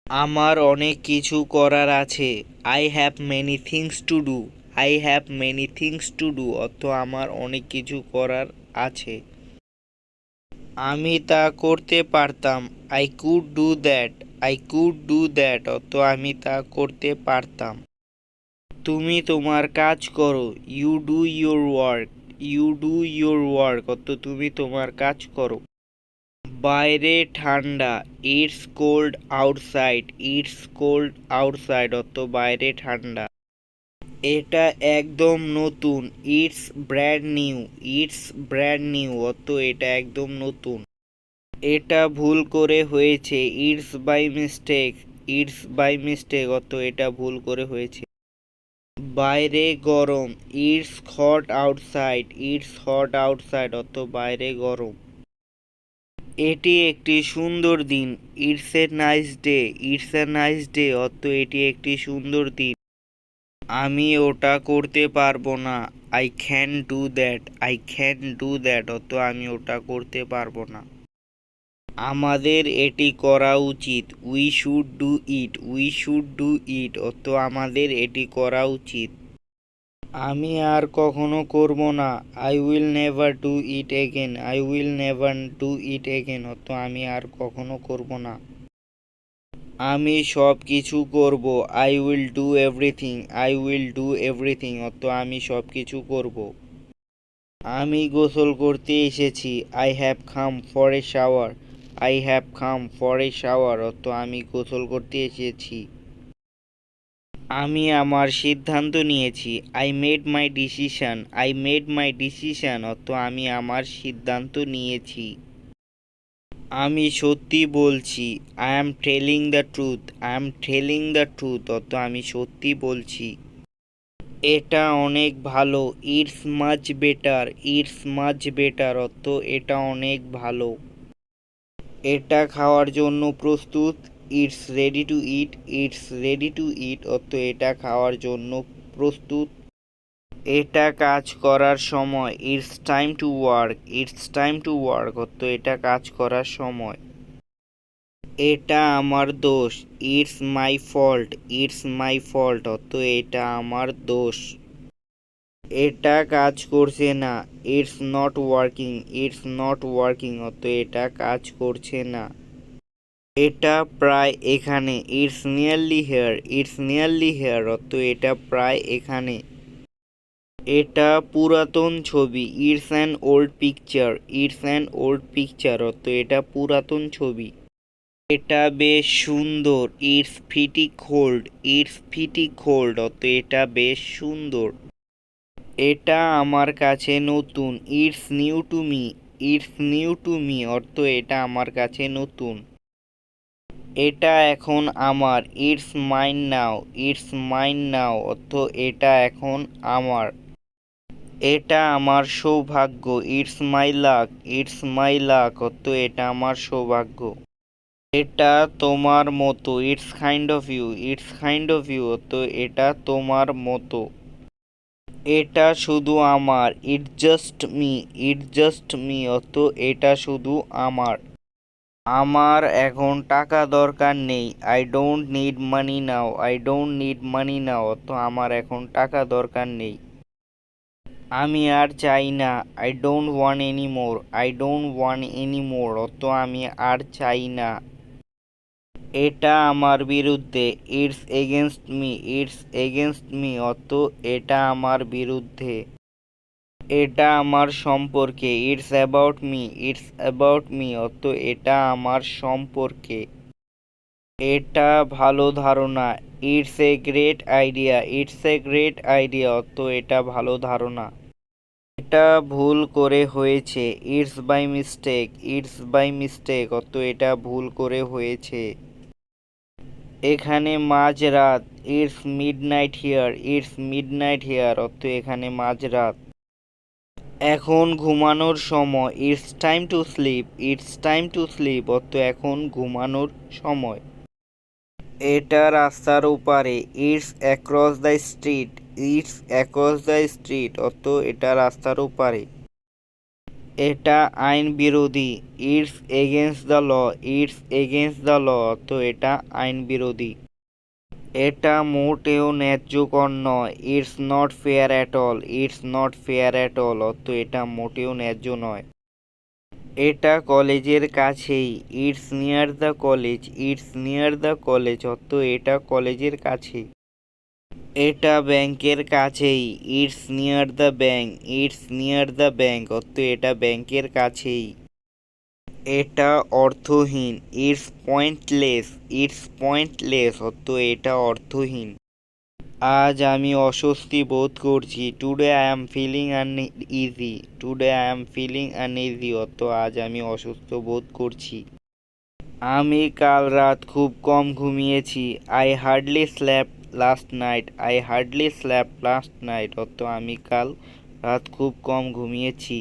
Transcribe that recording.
আমার অনেক কিছু করার আছে। I have many things to do. I have many things to do অর্থ আমার অনেক কিছু করার আছে। আমি তা করতে পারতাম। I could do that. I could do that অর্থ আমি তা করতে পারতাম। তুমি তোমার কাজ করো। You do your work. You do your work অর্থ তুমি তোমার কাজ করো। বাইরে ঠান্ডা। It's cold outside. It's cold outside অর্থ বাইরে ঠান্ডা। এটা একদম নতুন। It's brand new. It's brand new অর্থ এটা একদম নতুন। এটা ভুল করে হয়েছে। It's by mistake. It's by mistake অর্থ এটা ভুল করে হয়েছে। বাইরে গরম। It's hot outside. It's hot outside অর্থ বাইরে গরম। এটি একটি সুন্দর দিন। It's a nice day. It's a nice day অর্থ এটি একটি সুন্দর দিন। আমি ওটা করতে পারবো না। I can do that. I can do that অর্থ আমি ওটা করতে পারবো না। আমাদের এটি করা উচিত। We should do it. We should do it অর্থ আমাদের এটি করা উচিত। আমি আর কখনো করব না। I will never do it again. I will never do it again অর্থ আমি আর কখনো করব না। আমি সব কিছু করব। I will do everything. I will do everything অর্থ আমি সব কিছু করব। আমি গোসল করতে এসেছি। I have come for a shower. I have come for a shower অর্থ আমি গোসল করতে এসেছি। আমি আমার সিদ্ধান্ত নিয়েছি। I made my decision. I made my decision অর্থ আমি আমার সিদ্ধান্ত নিয়েছি। আমি সত্যি বলছি। I am telling the truth. I am telling the truth অর্থ আমি সত্যি বলছি। এটা অনেক ভালো। It's much better. It's much better অর্থ এটা অনেক ভালো। এটা খাওয়ার জন্য প্রস্তুত। It's ready to eat. It's ready to eat অর্থ এটা খাওয়ার জন্য প্রস্তুত। এটা কাজ করার সময়। It's time to work. It's time to work অর্থ এটা কাজ করার সময়। এটা আমার দোষ। It's my fault. It's my fault অর্থ এটা আমার দোষ। এটা কাজ করছে না। It's not working. It's not working অর্থ এটা কাজ করছে না। এটা প্রায় এখানে। It's nearly here. It's nearly here অর্থ এটা প্রায় এখানে। এটা পুরাতন ছবি। It's an old picture. It's an old picture অর্থ এটা পুরাতন ছবি। এটা বেশ সুন্দর। It's pretty cold. It's pretty cold অর্থ এটা বেশ সুন্দর। এটা আমার কাছে নতুন। It's new to me. It's new to me অর্থ এটা আমার কাছে নতুন। এটা এখন আমার। It's mine now. It's mine now অর্থ এটা এখন আমার। এটা আমার সৌভাগ্য। It's my luck. It's my luck অর্থ এটা আমার সৌভাগ্য। এটা তোমার মতো। It's kind of you. It's kind of you অর্থ এটা তোমার মতো। এটা শুধু আমার। It's just me. It's just me অর্থ এটা শুধু আমার। আমার এখন টাকা দরকার নেই। I don't need money now. I don't need money now অর্থ আমার এখন টাকা দরকার নেই। আমি আর চাই না। I don't want any more. I don't want any more অর্থ আমি আর চাই না। এটা আমার বিরুদ্ধে। It's against me. It's against me অর্থ এটা আমার বিরুদ্ধে। এটা আমার সম্পর্কে। It's about me. It's about me অর্থ এটা আমার সম্পর্কে। এটা ভালো ধারণা। It's a great idea. It's a great idea অর্থ এটা ভালো ধারণা। এটা ভুল করে হয়েছে। It's by mistake. It's by mistake অর্থ এটা ভুল করে হয়েছে। এখানে মাঝরাত। It's midnight here. It's midnight here অর্থ এখানে মাঝরাত। এখন ঘুমানোর সময়। It's time to sleep. It's time to sleep অর্থ এখন ঘুমানোর সময়। এটা রাস্তার ওপারে। It's across the street. It's across the street অর্থ এটা রাস্তার ওপারে। এটা আইন বিরোধী। It's against the law. It's against the law অর্থ এটা আইন বিরোধী। এটা মোটেও ন্যায্যকর নয়। It's not fair at all. It's not fair at all অর্থ এটা মোটেও ন্যায্য নয়। এটা কলেজের কাছেই। It's near the college. It's near the college অর্থ এটা কলেজের কাছে। এটা ব্যাংকের কাছেই। It's near the bank. It's near the bank অর্থ এটা ব্যাংকের কাছেই। এটা অর্থহীন। It's pointless. ইটস পয়েন্টলেস অর্থ এটা অর্থহীন। আজ আমি অস্বস্তি বোধ করছি। Today I am feeling uneasy. Today I am feeling uneasy অর্থ আজ আমি অসুস্থ বোধ করছি। আমি কাল রাত খুব কম ঘুমিয়েছি। I hardly slap last night. I hardly slap last night অর্থ আমি কাল রাত খুব কম ঘুমিয়েছি।